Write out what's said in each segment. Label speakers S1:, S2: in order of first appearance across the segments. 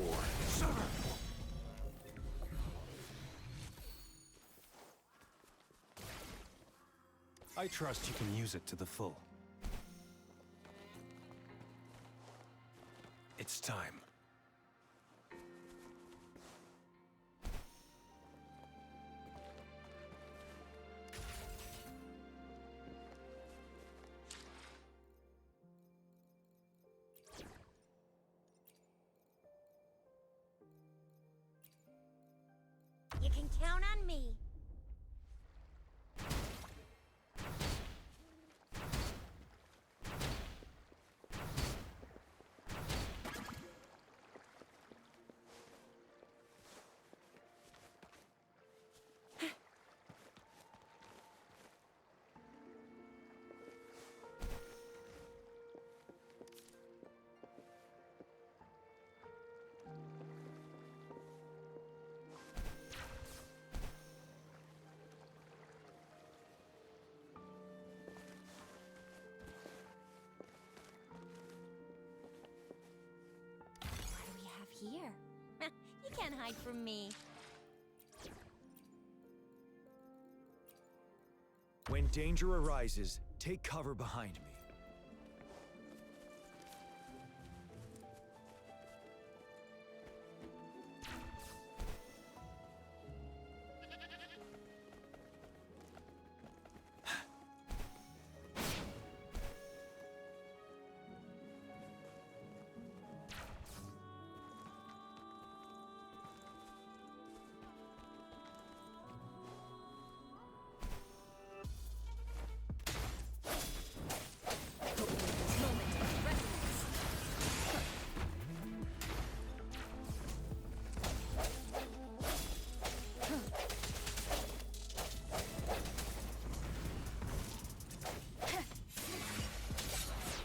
S1: war. I trust you can use it to the full. It's time.
S2: You can count on me. Here. You can't hide from me.
S3: When danger arises, take cover behind me.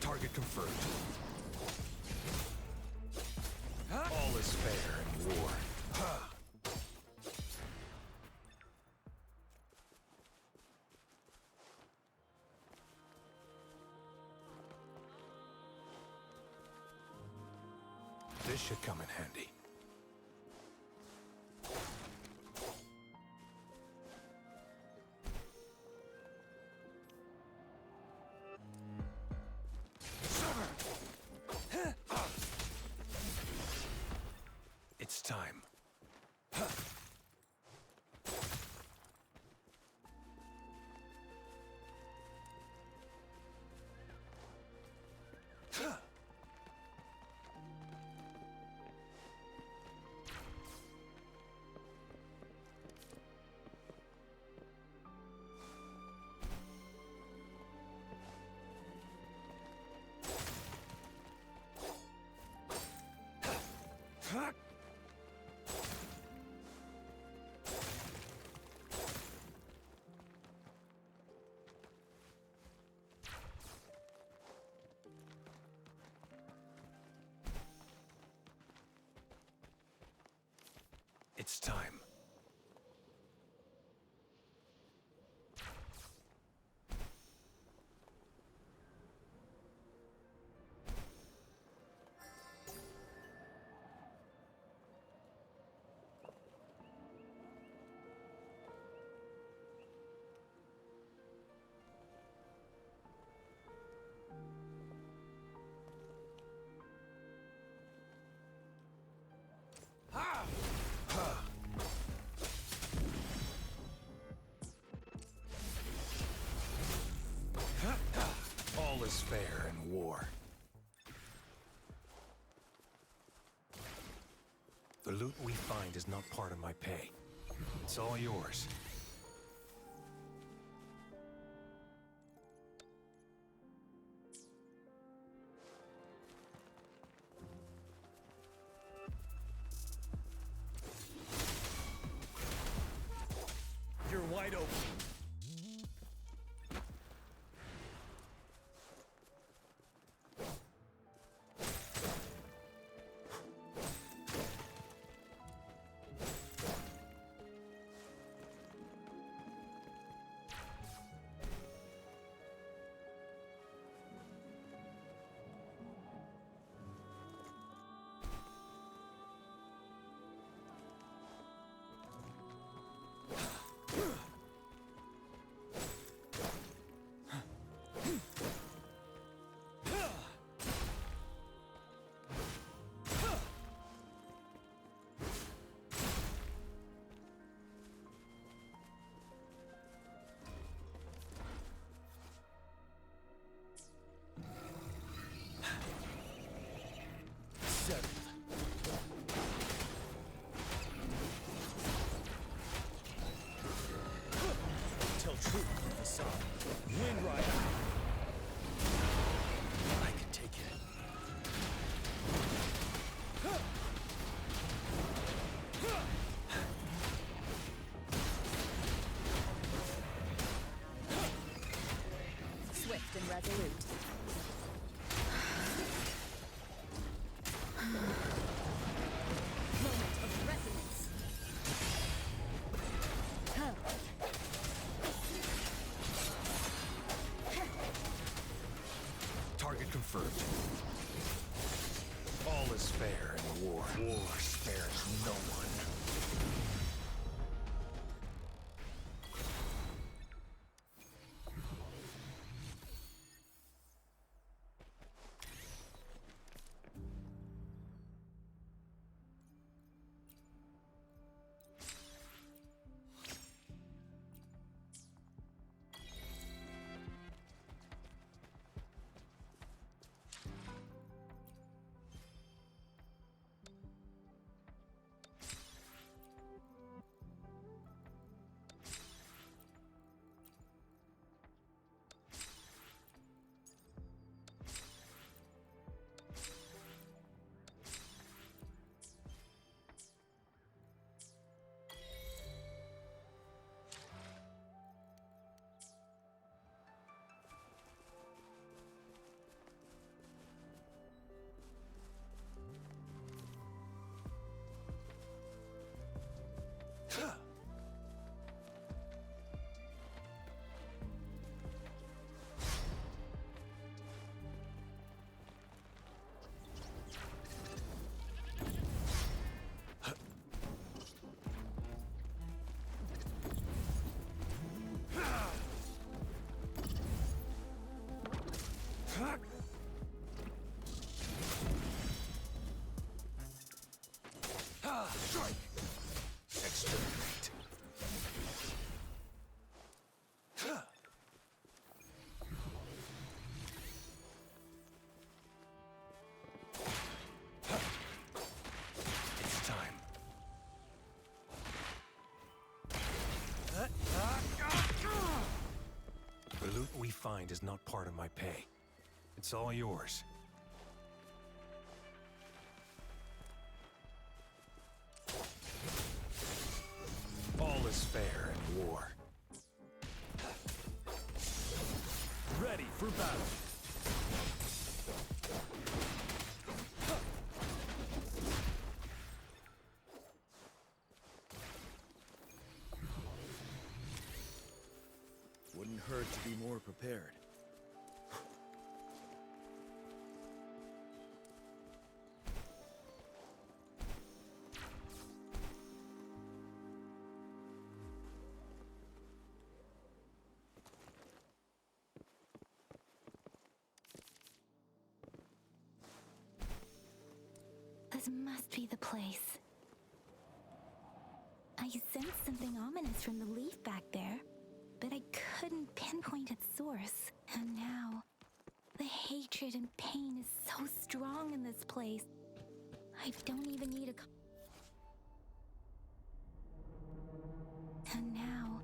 S1: Target confirmed. All is fair in war. This should come in handy. It's time. It's time. All is fair in war. The loot we find is not part of my pay. It's all yours. You're wide open. War spares no one. Strike! Exterminate! It's time. The loot we find is not part of my pay. It's all yours. All is fair in war.
S3: Ready for battle. Wouldn't hurt to be more prepared.
S4: This must be the place. I sensed something ominous from the leaf back there, but I couldn't pinpoint its source. And now, the hatred and pain is so strong in this place. I don't even need a... And now,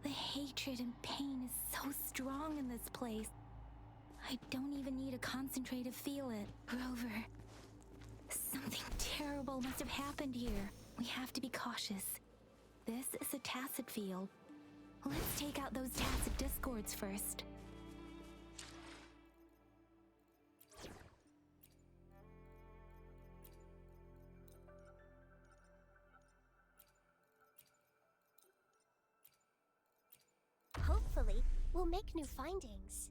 S4: the hatred and pain is so strong in this place. I don't even need to concentrate to feel it. Grover, something terrible must have happened here. We have to be cautious. This is a tacit field. Let's take out those tacit discords first.
S2: Hopefully, we'll make new findings.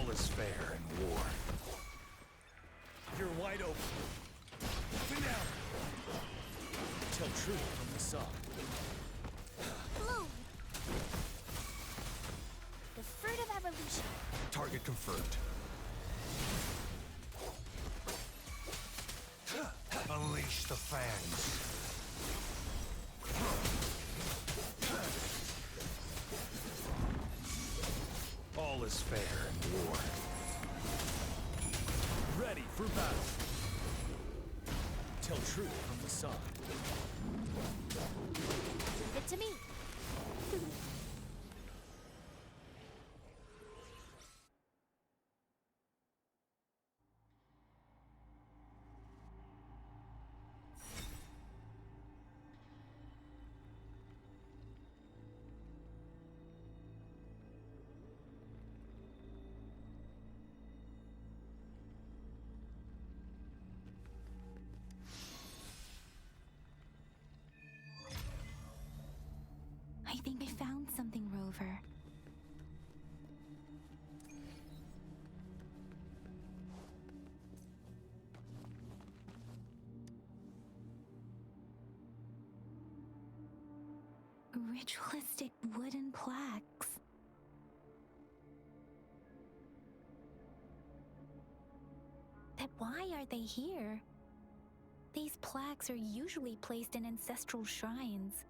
S1: All is fair in war.
S3: You're wide open. Open now. Tell truth from the song.
S2: Bloom! The fruit of evolution.
S1: Target confirmed. Unleash the fangs. All is fair in war.
S3: Ready for battle. Tell truth from the song.
S2: Leave it to me.
S4: I think I found something, Rover. Ritualistic wooden plaques. But why are they here? These plaques are usually placed in ancestral shrines.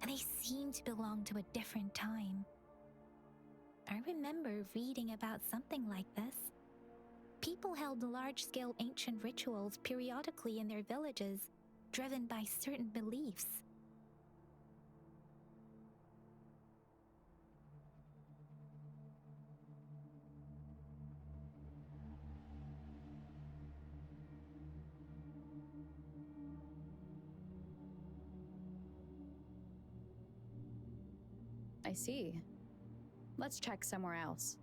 S4: And they seem to belong to a different time. I remember reading about something like this. People held large-scale ancient rituals periodically in their villages, driven by certain beliefs.
S5: I see. Let's check somewhere else.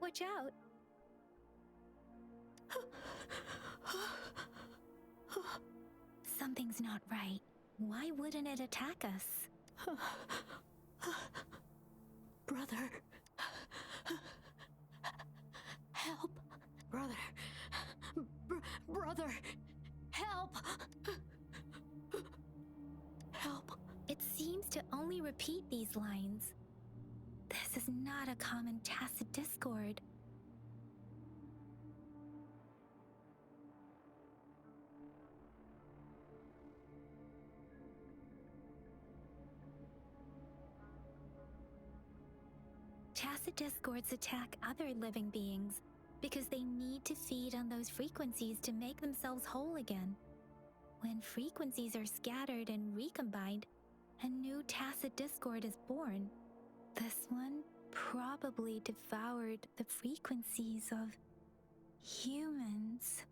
S4: Watch out! Something's not right. Why wouldn't it attack us?
S6: Brother. Help. Brother. Brother. Help. Help.
S4: It seems to only repeat these lines. This is not a common tacit discord. Tacit discords attack other living beings because they need to feed on those frequencies to make themselves whole again. When frequencies are scattered and recombined, a new tacit discord is born. This one probably devoured the frequencies of humans,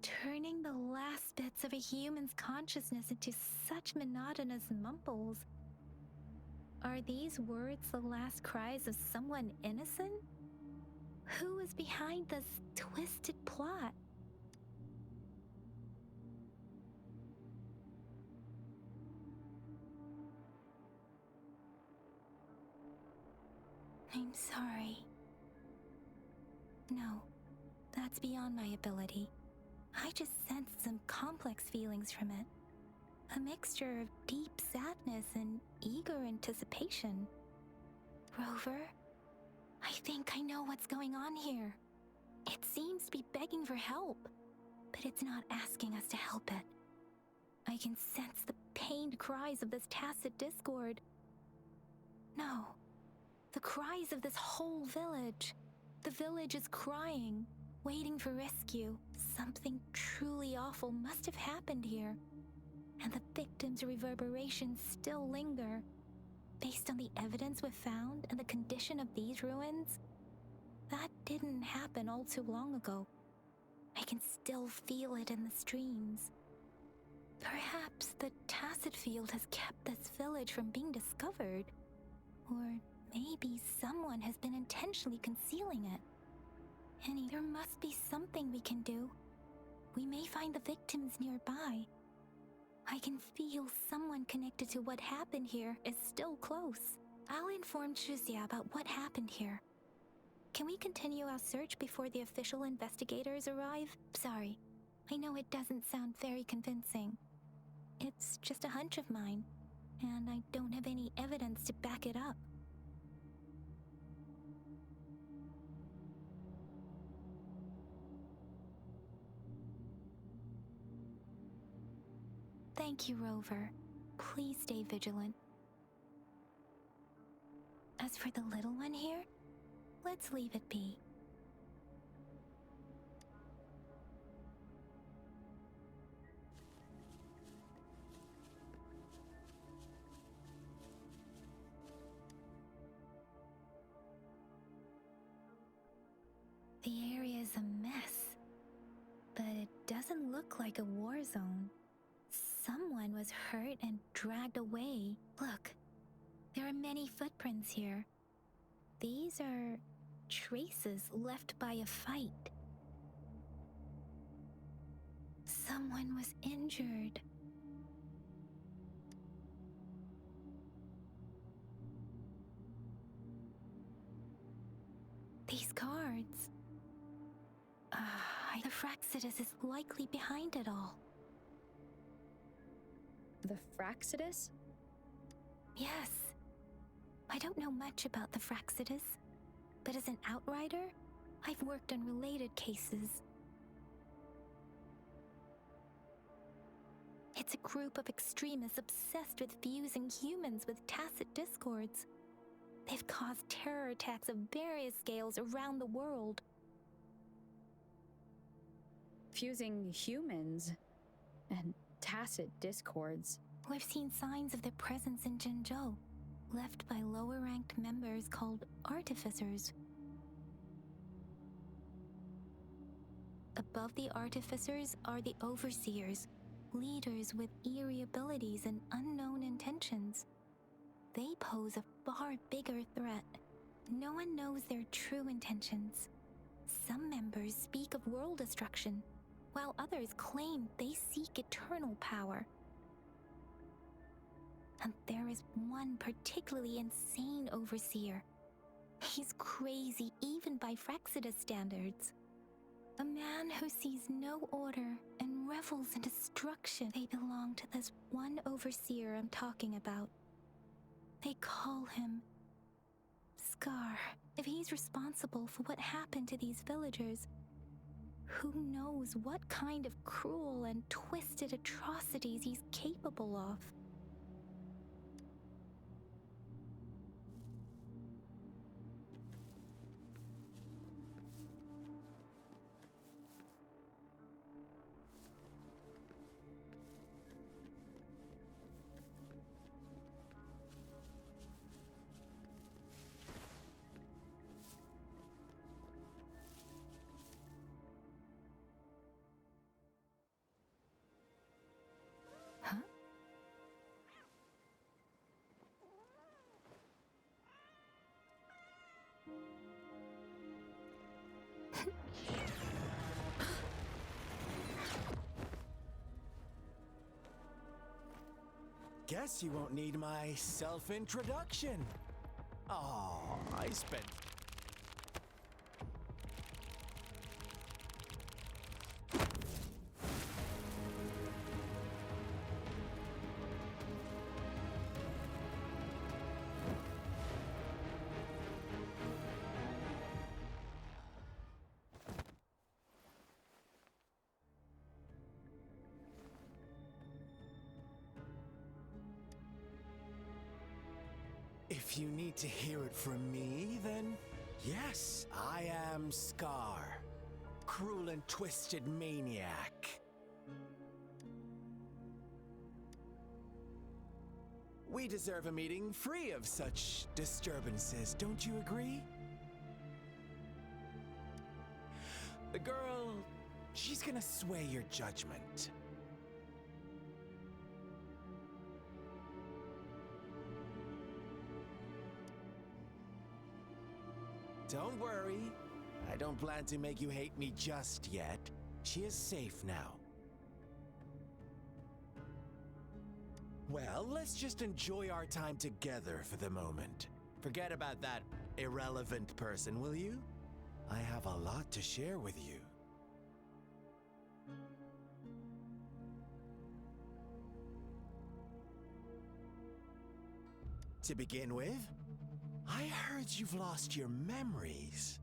S4: turning the last bits of a human's consciousness into such monotonous mumbles. Are these words the last cries of someone innocent? Who is behind this twisted plot? I'm sorry. No, that's beyond my ability. I just sensed some complex feelings from it. A mixture of deep sadness and eager anticipation. Rover, I think I know what's going on here. It seems to be begging for help, but it's not asking us to help it. I can sense the pained cries of this tacit discord. No, the cries of this whole village. The village is crying, waiting for rescue. Something truly awful must have happened here, and the victims' reverberations still linger. Based on the evidence we've found and the condition of these ruins, that didn't happen all too long ago. I can still feel it in the streams. Perhaps the tacit field has kept this village from being discovered. Or maybe someone has been intentionally concealing it. There must be something we can do. We may find the victims nearby. I can feel someone connected to what happened here is still close. I'll inform Shuzia about what happened here. Can we continue our search before the official investigators arrive? Sorry, I know it doesn't sound very convincing. It's just a hunch of mine, and I don't have any evidence to back it up. Thank you, Rover. Please stay vigilant. As for the little one here, let's leave it be. The area is a mess, but it doesn't look like a war zone. Someone was hurt and dragged away. Look, there are many footprints here. These are traces left by a fight. Someone was injured. These cards. The Fraxidus is likely behind it all.
S5: The Fraxidus?
S4: Yes. I don't know much about the Fraxidus, but as an outrider, I've worked on related cases. It's a group of extremists obsessed with fusing humans with tacit discords. They've caused terror attacks of various scales around the world.
S5: Fusing humans and tacit discords.
S4: We've seen signs of their presence in Jinzhou, left by lower-ranked members called artificers. Above the artificers are the overseers, leaders with eerie abilities and unknown intentions. They pose a far bigger threat. No one knows their true intentions. Some members speak of world destruction, while others claim they seek eternal power. And there is one particularly insane overseer. He's crazy even by Fraxidus standards. A man who sees no order and revels in destruction. They belong to this one overseer I'm talking about. They call him Scar. If he's responsible for what happened to these villagers, who knows what kind of cruel and twisted atrocities he's capable of?
S3: Guess you won't need my self-introduction. Oh, I spent...
S7: If you need to hear it from me, then yes, I am Scar, cruel and twisted maniac. We deserve a meeting free of such disturbances, don't you agree? The girl, she's gonna sway your judgment. Don't worry, I don't plan to make you hate me just yet. She is safe now. Well, let's just enjoy our time together for the moment. Forget about that irrelevant person, will you? I have a lot to share with you. To begin with, I heard you've lost your memories.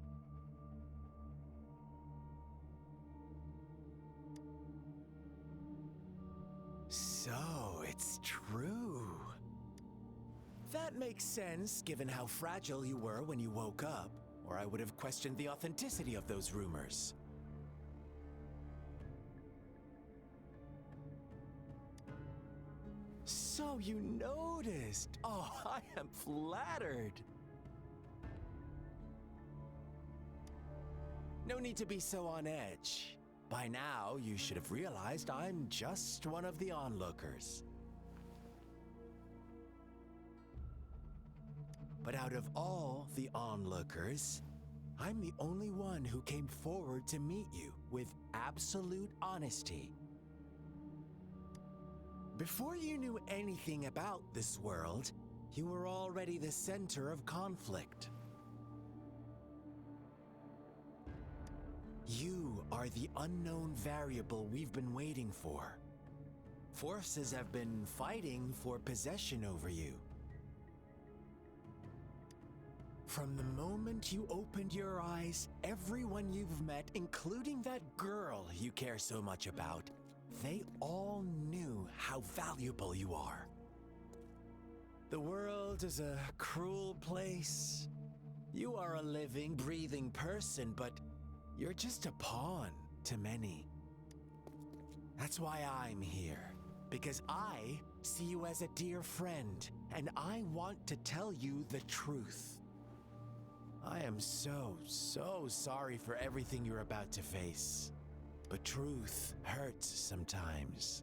S7: So, it's true. That makes sense, given how fragile you were when you woke up, or I would have questioned the authenticity of those rumors. So you noticed. Oh, I am flattered. No need to be so on edge. By now, you should have realized I'm just one of the onlookers. But out of all the onlookers, I'm the only one who came forward to meet you with absolute honesty. Before you knew anything about this world, you were already the center of conflict. You are the unknown variable we've been waiting for. Forces have been fighting for possession over you. From the moment you opened your eyes, everyone you've met, including that girl you care so much about, they all knew how valuable you are. The world is a cruel place. You are a living, breathing person, but you're just a pawn to many. That's why I'm here, because I see you as a dear friend, and I want to tell you the truth. I am so sorry for everything you're about to face. But truth hurts sometimes.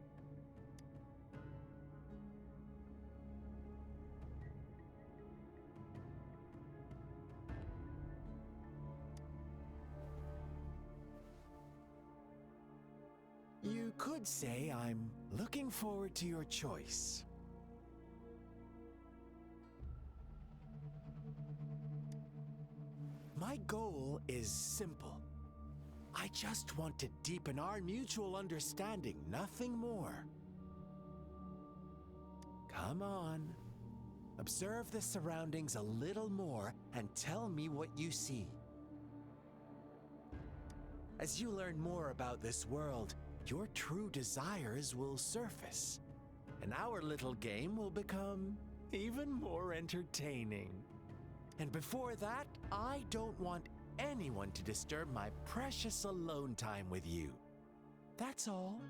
S7: You could say I'm looking forward to your choice. My goal is simple. I just want to deepen our mutual understanding, nothing more. Come on. Observe the surroundings a little more and tell me what you see. As you learn more about this world, your true desires will surface, and our little game will become even more entertaining. And before that, I don't want anyone to disturb my precious alone time with you. That's all.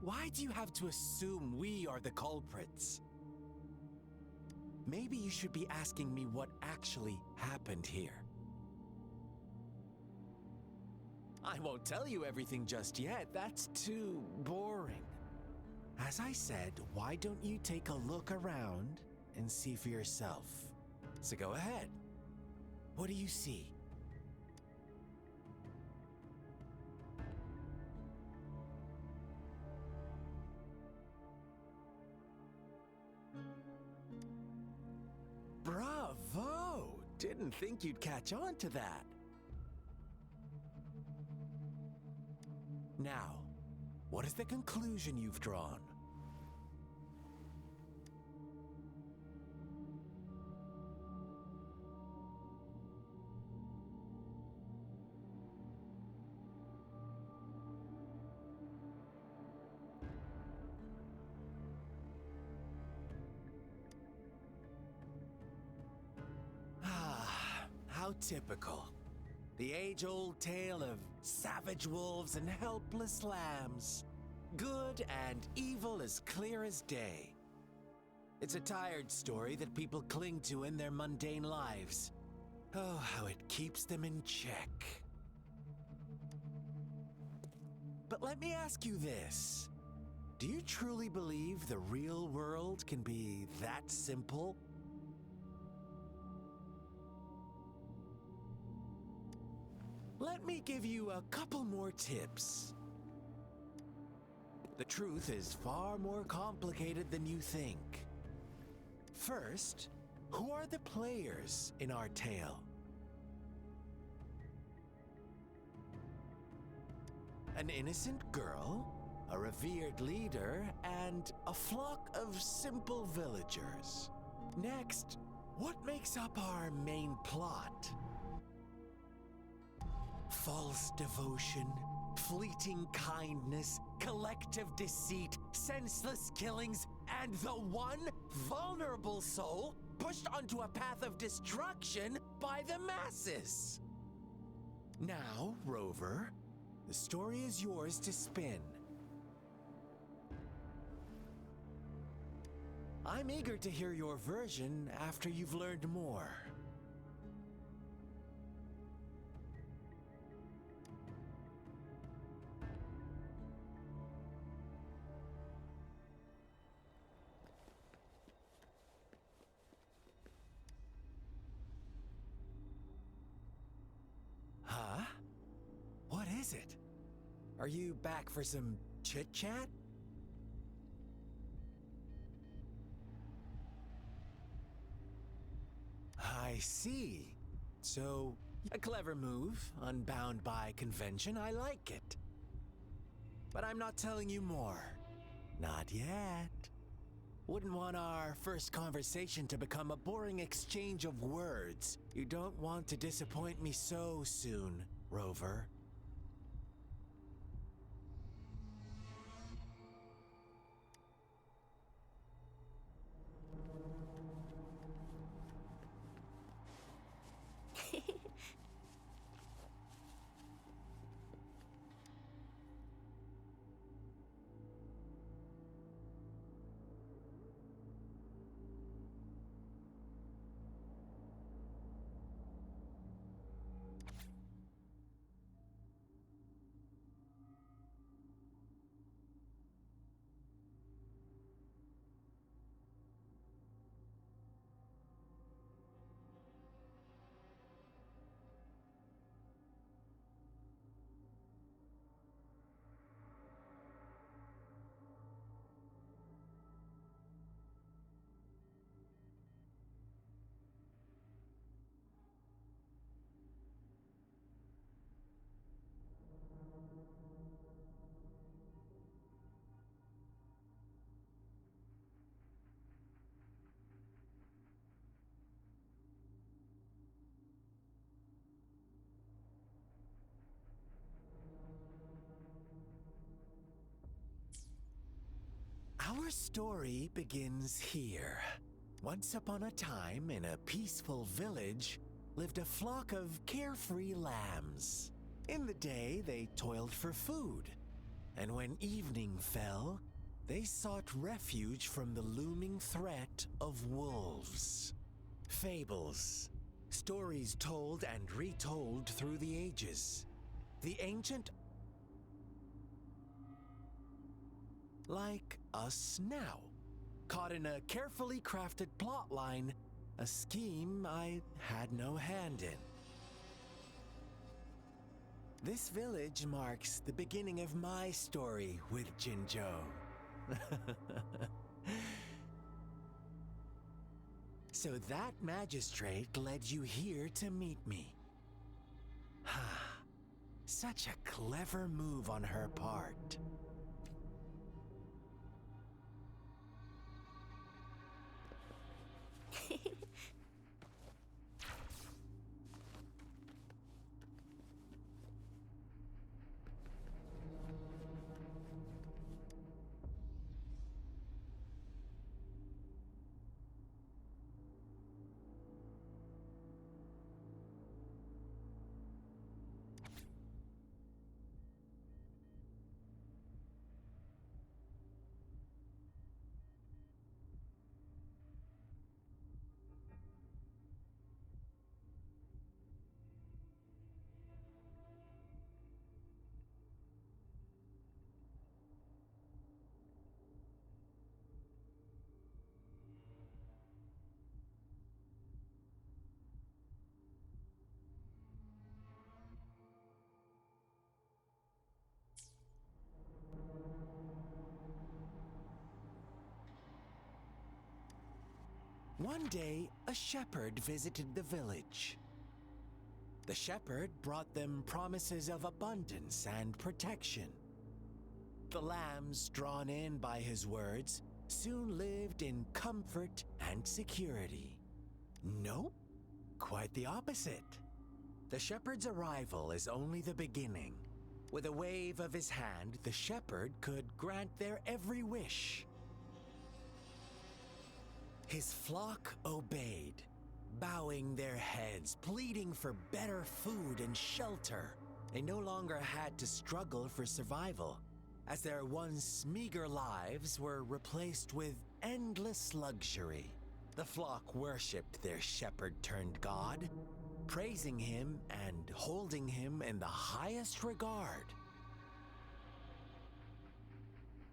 S7: Why do you have to assume we are the culprits? Maybe you should be asking me what actually happened here. I won't tell you everything just yet, that's too boring. As I said, why don't you take a look around and see for yourself? So go ahead. What do you see? Bravo! Didn't think you'd catch on to that. Now, what is the conclusion you've drawn? typical. The age-old tale of savage wolves and helpless lambs. Good and evil as clear as day. It's a tired story that people cling to in their mundane lives. Oh, how it keeps them in check. But let me ask you this. Do you truly believe the real world can be that simple? Let me give you a couple more tips. The truth is far more complicated than you think. First, who are the players in our tale? An innocent girl, a revered leader, and a flock of simple villagers. Next, what makes up our main plot? False devotion, fleeting kindness, collective deceit, senseless killings, and the one vulnerable soul pushed onto a path of destruction by the masses. Now, Rover, the story is yours to spin. I'm eager to hear your version after you've learned more. Huh? What is it? Are you back for some chit-chat? I see. So, a clever move, unbound by convention, I like it. But I'm not telling you more. Not yet. Wouldn't want our first conversation to become a boring exchange of words. You don't want to disappoint me so soon, Rover. Our story begins here. Once upon a time, in a peaceful village, lived a flock of carefree lambs. In the day, they toiled for food, and when evening fell, they sought refuge from the looming threat of wolves. Fables, stories told and retold through the ages. The ancient like us now, caught in a carefully crafted plotline, a scheme I had no hand in. This village marks the beginning of my story with Jinzhou. So that magistrate led you here to meet me. Such a clever move on her part. One day, a shepherd visited the village. The shepherd brought them promises of abundance and protection. The lambs, drawn in by his words, soon lived in comfort and security. Nope, quite the opposite. The shepherd's arrival is only the beginning. With a wave of his hand, the shepherd could grant their every wish. His flock obeyed, bowing their heads, pleading for better food and shelter. They no longer had to struggle for survival, as their once meager lives were replaced with endless luxury. The flock worshipped their shepherd-turned-god, praising him and holding him in the highest regard.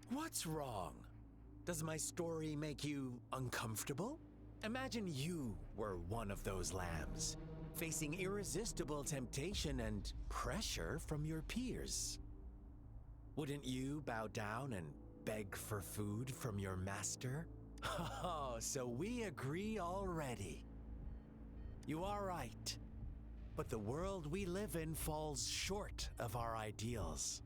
S7: What's wrong? Does my story make you uncomfortable? Imagine you were one of those lambs, facing irresistible temptation and pressure from your peers. Wouldn't you bow down and beg for food from your master? Oh, so we agree already. You are right, but the world we live in falls short of our ideals.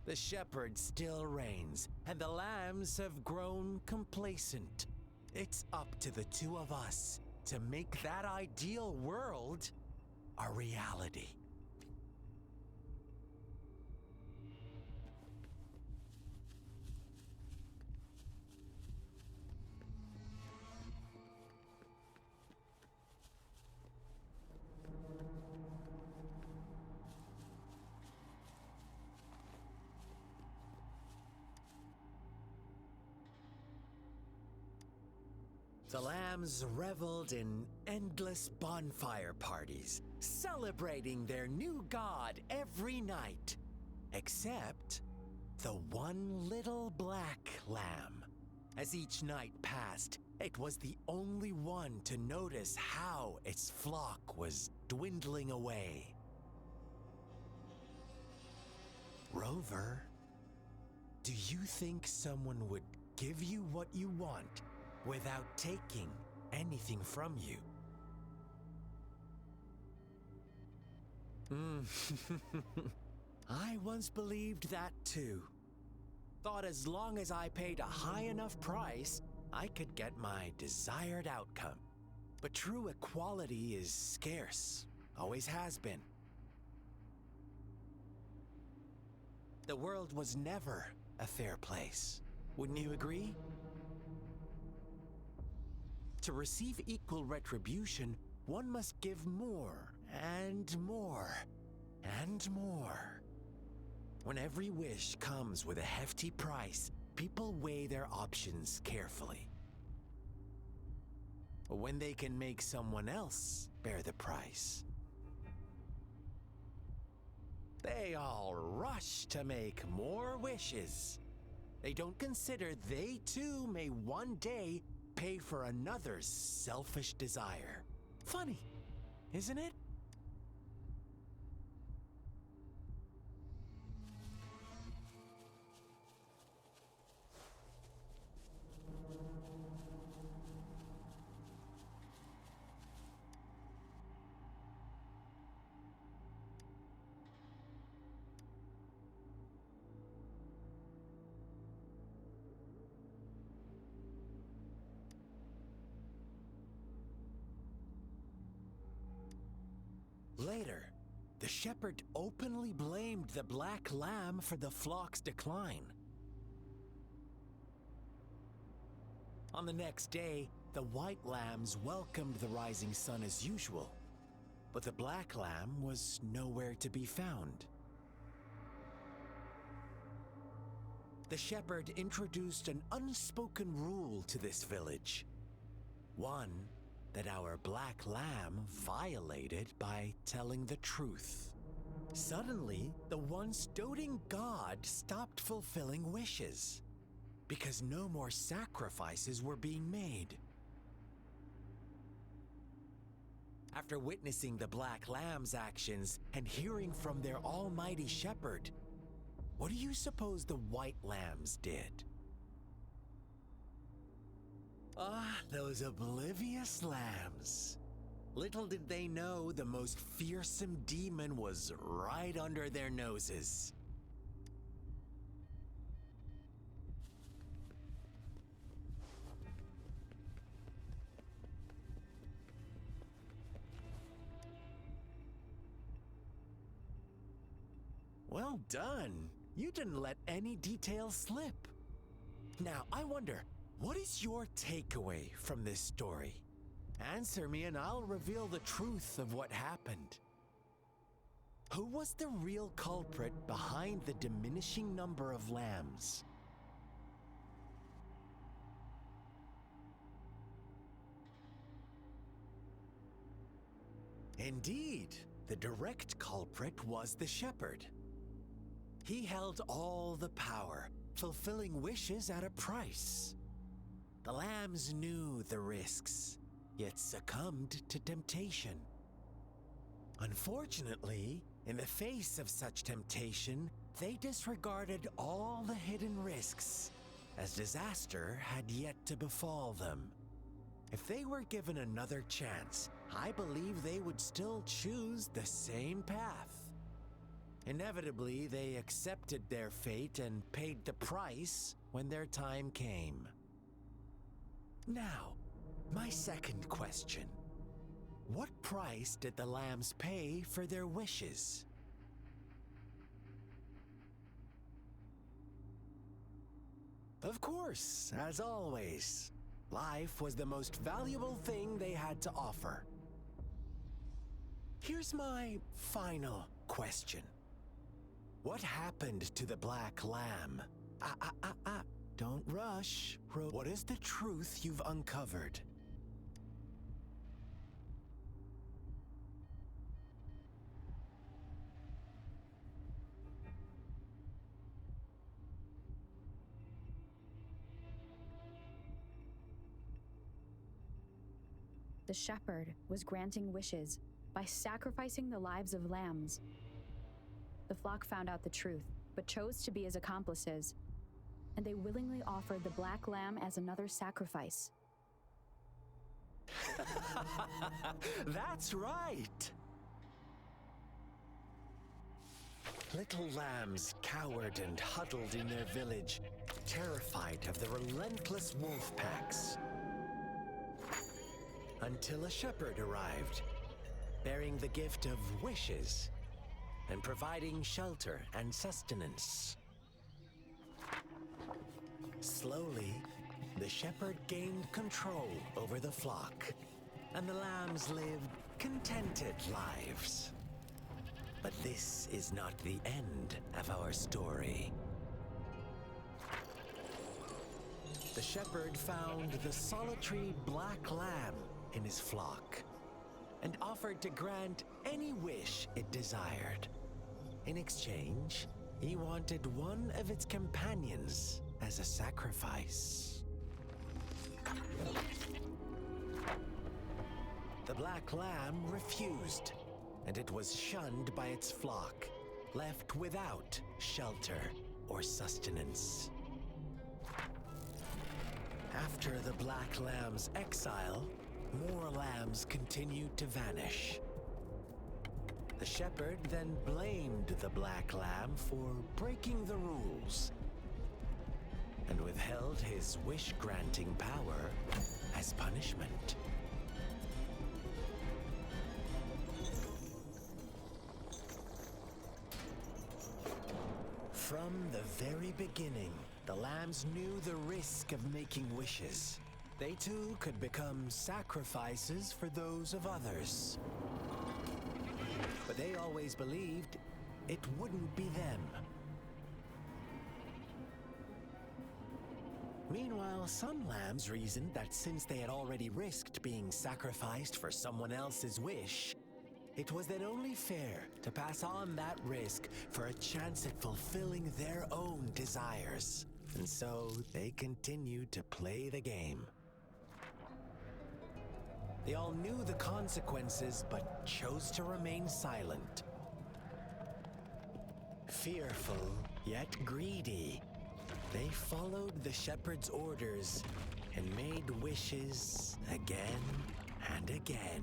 S7: The shepherd still reigns, and the lambs have grown complacent. It's up to the two of us to make that ideal world a reality. The lambs reveled in endless bonfire parties, celebrating their new god every night. Except the one little black lamb. As each night passed, it was the only one to notice how its flock was dwindling away. Rover, do you think someone would give you what you want without taking anything from you? I once believed that too. Thought as long as I paid a high enough price, I could get my desired outcome. But true equality is scarce, always has been. The world was never a fair place. Wouldn't you agree? To receive equal retribution, one must give more and more and more. When every wish comes with a hefty price, people weigh their options carefully. When they can make someone else bear the price, they all rush to make more wishes. They don't consider they too may one day pay for another's selfish desire. Funny, isn't it? Later, the shepherd openly blamed the black lamb for the flock's decline. On the next day, the white lambs welcomed the rising sun as usual, but the black lamb was nowhere to be found. The shepherd introduced an unspoken rule to this village. One that our black lamb violated by telling the truth. Suddenly, the once doting god stopped fulfilling wishes because no more sacrifices were being made. After witnessing the black lamb's actions and hearing from their almighty shepherd, what do you suppose the white lambs did? Ah, those oblivious lambs. Little did they know the most fearsome demon was right under their noses. Well done. You didn't let any details slip. Now, I wonder, what is your takeaway from this story? Answer me and I'll reveal the truth of what happened. Who was the real culprit behind the diminishing number of lambs? Indeed, the direct culprit was the shepherd. He held all the power, fulfilling wishes at a price. The lambs knew the risks, yet succumbed to temptation. Unfortunately, in the face of such temptation, they disregarded all the hidden risks, as disaster had yet to befall them. If they were given another chance, I believe they would still choose the same path. Inevitably, they accepted their fate and paid the price when their time came. Now, my second question. What price did the lambs pay for their wishes? Of course, as always, life was the most valuable thing they had to offer. Here's my final question. What happened to the black lamb? Don't rush. What is the truth you've uncovered?
S5: The shepherd was granting wishes by sacrificing the lives of lambs. The flock found out the truth, but chose to be his accomplices, and they willingly offered the black lamb as another sacrifice.
S7: That's right! Little lambs cowered and huddled in their village, terrified of the relentless wolf packs. Until a shepherd arrived, bearing the gift of wishes and providing shelter and sustenance. Slowly, the shepherd gained control over the flock, and the lambs lived contented lives. But this is not the end of our story. The shepherd found the solitary black lamb in his flock and offered to grant any wish it desired. In exchange, he wanted one of its companions as a sacrifice. The black lamb refused, and it was shunned by its flock, left without shelter or sustenance. After the black lamb's exile, more lambs continued to vanish. The shepherd then blamed the black lamb for breaking the rules and withheld his wish-granting power as punishment. From the very beginning, the lambs knew the risk of making wishes. They too could become sacrifices for those of others. But they always believed it wouldn't be them. Meanwhile, some lambs reasoned that since they had already risked being sacrificed for someone else's wish, it was then only fair to pass on that risk for a chance at fulfilling their own desires. And so they continued to play the game. They all knew the consequences, but chose to remain silent. Fearful, yet greedy, they followed the shepherd's orders and made wishes again and again.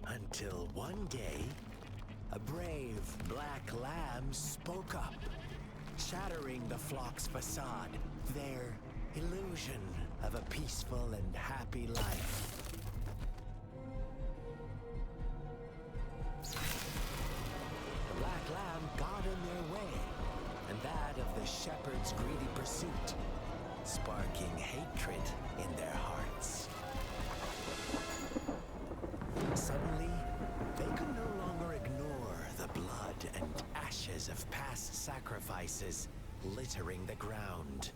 S7: Until one day, a brave black lamb spoke up, shattering the flock's facade, their illusion of a peaceful and happy life. The black lamb got in their way, and that of the shepherd's greedy pursuit, sparking hatred in their hearts. Suddenly, they could no longer ignore the blood and ashes of past sacrifices littering the ground.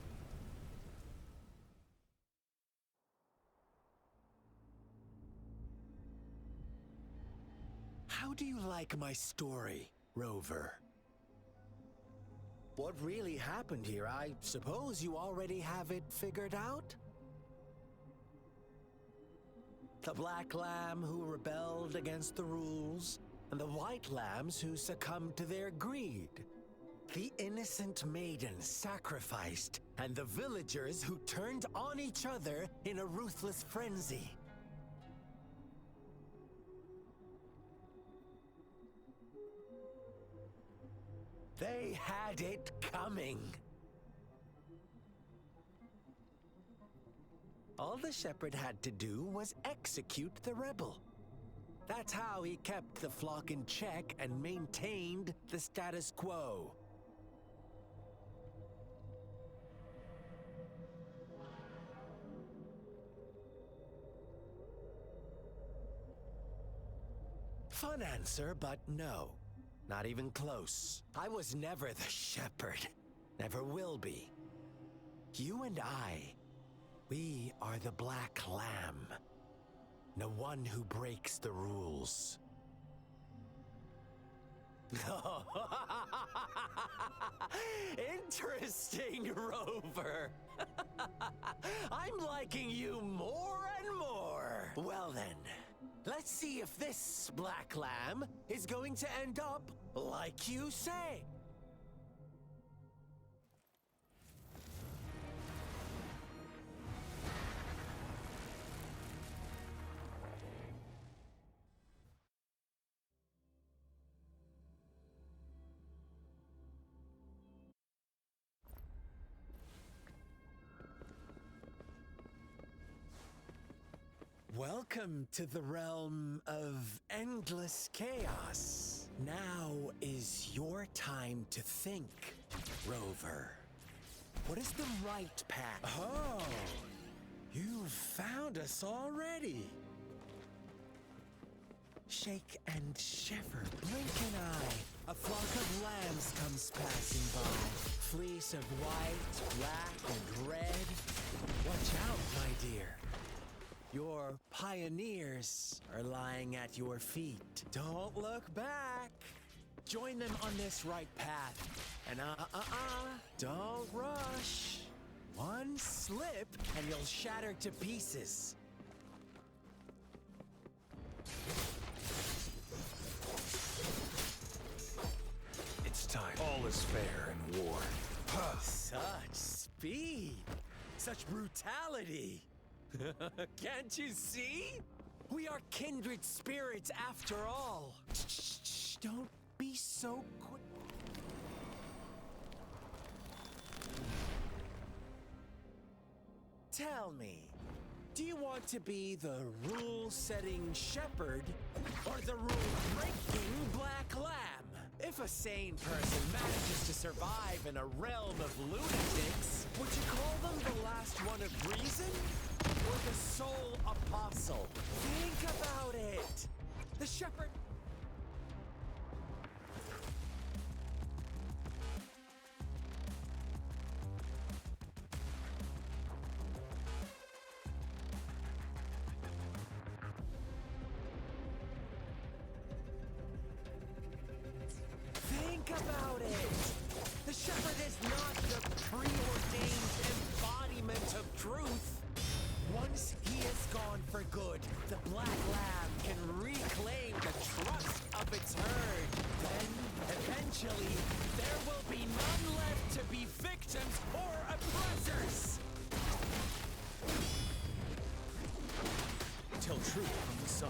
S7: How do you like my story, Rover? What really happened here? I suppose you already have it figured out? The black lamb who rebelled against the rules, and the white lambs who succumbed to their greed. The innocent maiden sacrificed, and the villagers who turned on each other in a ruthless frenzy. They had it coming. All the shepherd had to do was execute the rebel. That's how he kept the flock in check and maintained the status quo. Fun answer, but no. Not even close. I was never the shepherd. Never will be. You and I, we are the black lamb. The one who breaks the rules. Interesting, Rover. I'm liking you more and more. Well then, let's see if this black lamb is going to end up like you say. Welcome to the realm of endless chaos. Now is your time to think, Rover. What is the right path? Oh, you've found us already. Shake and shiver, blink an eye. A flock of lambs comes passing by. Fleece of white, black, and red. Watch out, my dear. Your pioneers are lying at your feet. Don't look back. Join them on this right path. And don't rush. One slip and you'll shatter to pieces.
S1: It's time. All is fair in war.
S7: Such speed. Such brutality. Can't you see? We are kindred spirits after all. Shh, don't be so quick. Tell me, do you want to be the rule-setting shepherd or the rule-breaking black lamb? If a sane person manages to survive in a realm of lunatics, would you call them the last one of reason? Or the sole apostle? Think about it! The shepherd... Think about it! The shepherd is not the preordained embodiment of truth. Once he is gone for good, the black lamb can reclaim the trust of its herd. Then, eventually, there will be none left to be victims or oppressors.
S3: tell truth from the sun.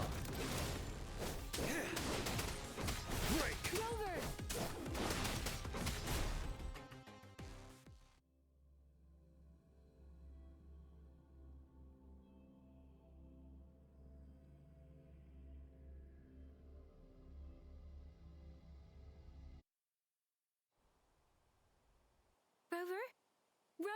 S3: Break!
S4: Rover! Rover? Rover!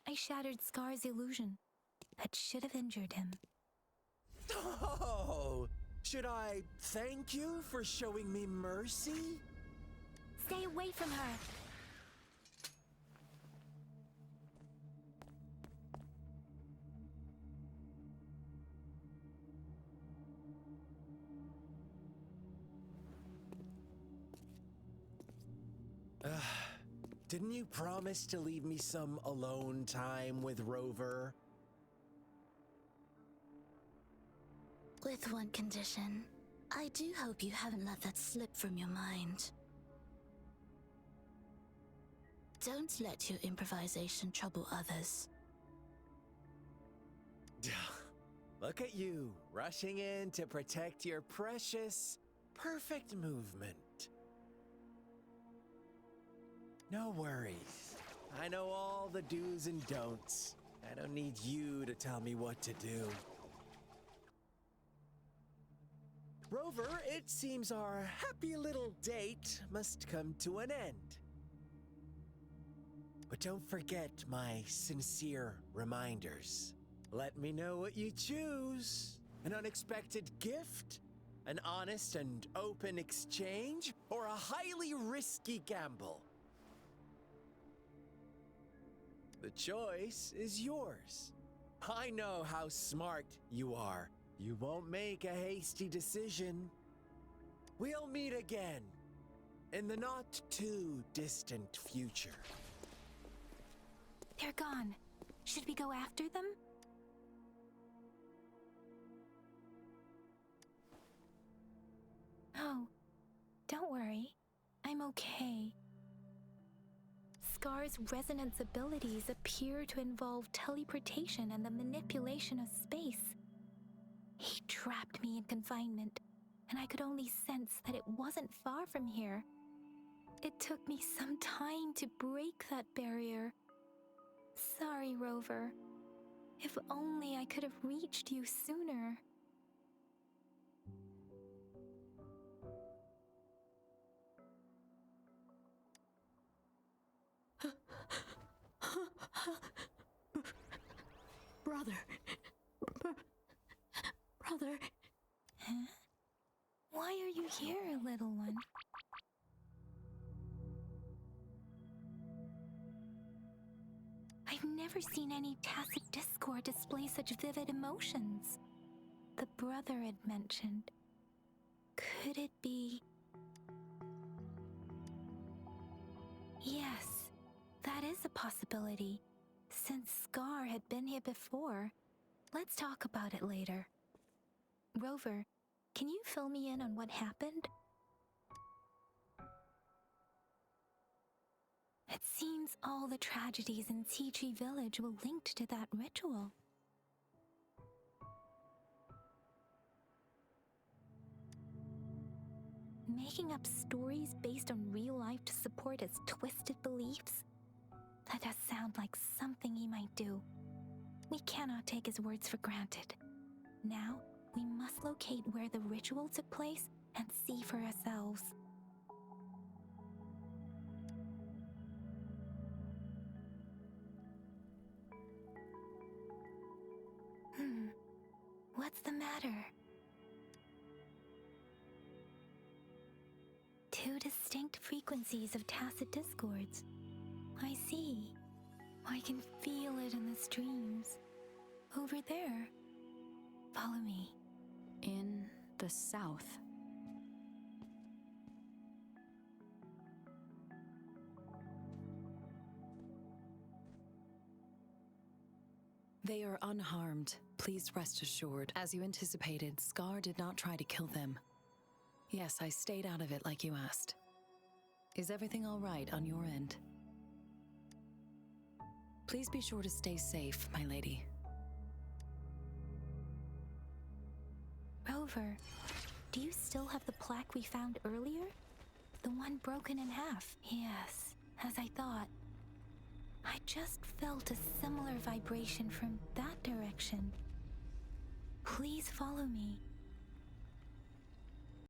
S4: I shattered Scar's illusion. That should have injured him.
S7: Oh, should I thank you for showing me mercy?
S4: Stay away from her!
S7: Didn't you promise to leave me some alone time with Rover?
S6: With one condition. I do hope you haven't let that slip from your mind. Don't let your improvisation trouble others.
S7: Look at you, rushing in to protect your precious, perfect movement. No worries. I know all the do's and don'ts. I don't need you to tell me what to do. Rover, it seems our happy little date must come to an end. But don't forget my sincere reminders. Let me know what you choose. An unexpected gift? An honest and open exchange? Or a highly risky gamble? The choice is yours. I know how smart you are. You won't make a hasty decision. We'll meet again in the not too distant future.
S4: They're gone. Should we go after them? Oh, don't worry. I'm okay. Scar's resonance abilities appear to involve teleportation and the manipulation of space. He trapped me in confinement, and I could only sense that it wasn't far from here. It took me some time to break that barrier. Sorry, Rover. If only I could have reached you sooner.
S6: Brother. Brother.
S4: Huh? Why are you here, little one? I've never seen any tacit discord display such vivid emotions. The brother had mentioned. Could it be... Yes, that is a possibility. Since Scar had been here before, let's talk about it later. Rover, can you fill me in on what happened? It seems all the tragedies in Tea Village were linked to that ritual. Making up stories based on real life to support his twisted beliefs? That does sound like something he might do. We cannot take his words for granted. Now, we must locate where the ritual took place and see for ourselves. What's the matter? Two distinct frequencies of tacit discords. I see. I can feel it in the streams. Over there. Follow me.
S5: In the south.
S8: They are unharmed. Please rest assured. As you anticipated, Scar did not try to kill them. Yes, I stayed out of it like you asked. Is everything all right on your end? Please be sure to stay safe, my lady.
S4: Rover, do you still have the plaque we found earlier? The one broken in half? Yes, as I thought. I just felt a similar vibration from that direction. Please follow me.